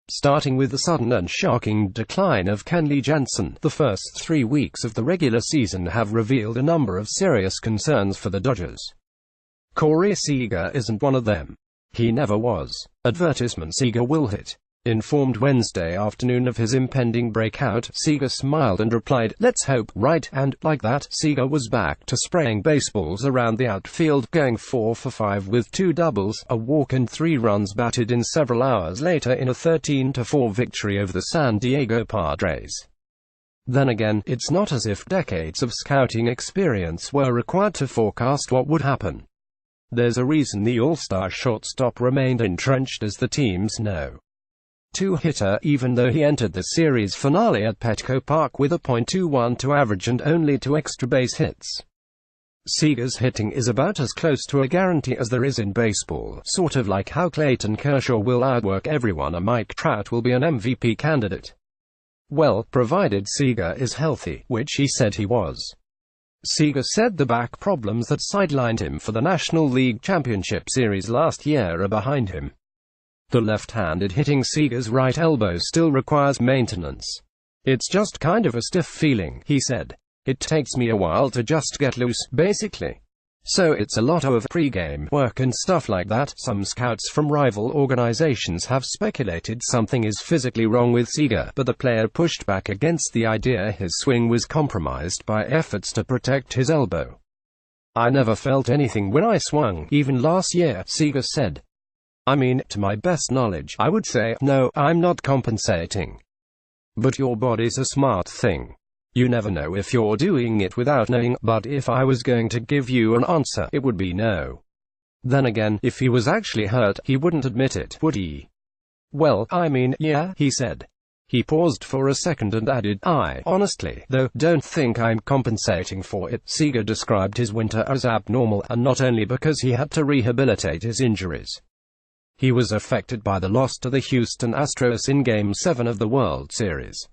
Starting with the sudden and shocking decline of Kenley Jansen, the first 3 weeks of the regular season have revealed a number of serious concerns for the Dodgers. Corey Seager isn't one of them. He never was. Advertisement Seager will hit. Informed Wednesday afternoon of his impending breakout, Seager smiled and replied, "Let's hope, right?" And, like that, Seager was back to spraying baseballs around the outfield, going 4 for 5 with 2 doubles, a walk and 3 runs batted in several hours later in a 13-4 victory over the San Diego Padres. Then again, it's not as if decades of scouting experience were required to forecast what would happen. There's a reason the All-Star shortstop remained entrenched as the teams know. Two-hitter, even though he entered the series finale at Petco Park with a .212 average and only 2 extra base hits. Seager's hitting is about as close to a guarantee as there is in baseball, sort of like how Clayton Kershaw will outwork everyone or Mike Trout will be an MVP candidate. Well, provided Seager is healthy, which he said he was. Seager said the back problems that sidelined him for the National League Championship Series last year are behind him. The left-handed hitting Seager's right elbow still requires maintenance. "It's just kind of a stiff feeling," he said. "It takes me a while to just get loose, basically. So it's a lot of pre-game work and stuff like that." Some scouts from rival organizations have speculated something is physically wrong with Seager, but the player pushed back against the idea his swing was compromised by efforts to protect his elbow. "I never felt anything when I swung, even last year," Seager said. "I mean, to my best knowledge, I would say, no, I'm not compensating. But your body's a smart thing. You never know if you're doing it without knowing, but if I was going to give you an answer, it would be no." Then again, if he was actually hurt, he wouldn't admit it, would he? "Well, I mean, yeah," he said. He paused for a second and added, "I, honestly, though, don't think I'm compensating for it." Seager described his winter as abnormal, and not only because he had to rehabilitate his injuries. He was affected by the loss to the Houston Astros in Game 7 of the World Series.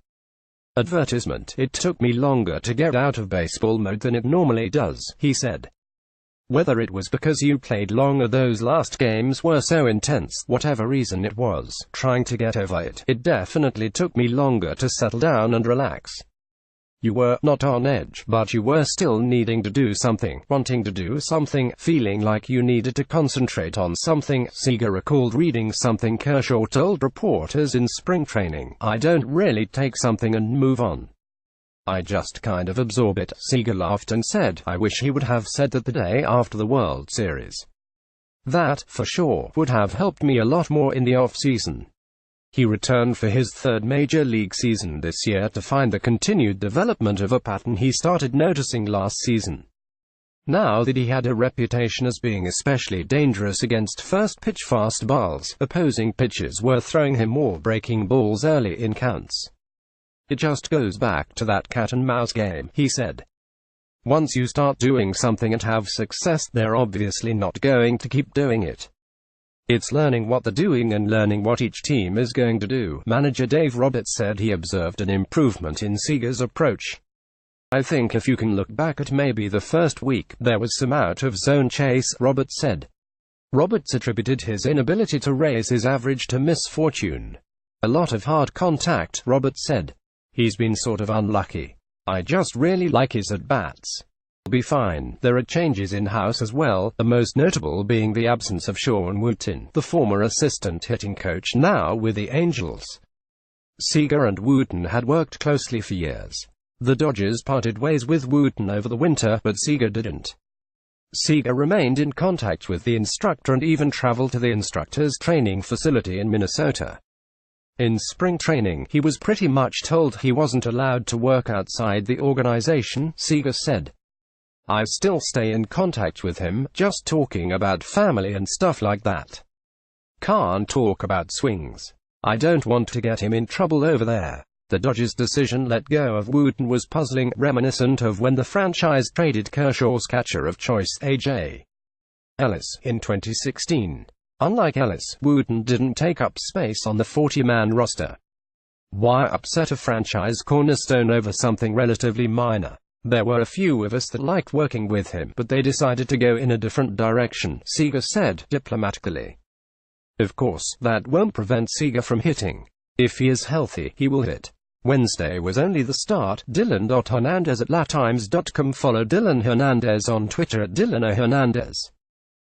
Advertisement: "It took me longer to get out of baseball mode than it normally does," he said. "Whether it was because you played long or those last games were so intense, whatever reason it was, trying to get over it, it definitely took me longer to settle down and relax. You were not on edge, but you were still needing to do something, wanting to do something, feeling like you needed to concentrate on something." Seager recalled reading something Kershaw told reporters in spring training: "I don't really take something and move on. I just kind of absorb it." Seager laughed and said, "I wish he would have said that the day after the World Series. That, for sure, would have helped me a lot more in the off-season." He returned for his 3rd major league season this year to find the continued development of a pattern he started noticing last season. Now that he had a reputation as being especially dangerous against first-pitch fastballs, opposing pitchers were throwing him more breaking balls early in counts. "It just goes back to that cat-and-mouse game," he said. "Once you start doing something and have success, they're obviously not going to keep doing it. It's learning what they're doing and learning what each team is going to do." Manager Dave Roberts said he observed an improvement in Seager's approach. "I think if you can look back at maybe the first week, there was some out-of-zone chase," Roberts said. Roberts attributed his inability to raise his average to misfortune. "A lot of hard contact," Roberts said. "He's been sort of unlucky. I just really like his at-bats. Be fine." There are changes in-house as well, the most notable being the absence of Sean Wooten, the former assistant hitting coach now with the Angels. Seager and Wooten had worked closely for years. The Dodgers parted ways with Wooten over the winter, but Seager didn't. Seager remained in contact with the instructor and even traveled to the instructor's training facility in Minnesota. In spring training, he was pretty much told he wasn't allowed to work outside the organization, Seager said. "I still stay in contact with him, just talking about family and stuff like that. Can't talk about swings. I don't want to get him in trouble over there." The Dodgers' decision let go of Wooten was puzzling, reminiscent of when the franchise traded Kershaw's catcher of choice, A.J. Ellis, in 2016. Unlike Ellis, Wooten didn't take up space on the 40-man roster. Why upset a franchise cornerstone over something relatively minor? "There were a few of us that liked working with him, but they decided to go in a different direction," Seager said, diplomatically. Of course, that won't prevent Seager from hitting. If he is healthy, he will hit. Wednesday was only the start. Dylan.Hernandez at latimes.com. Follow Dylan Hernandez on Twitter at Dylan Hernandez.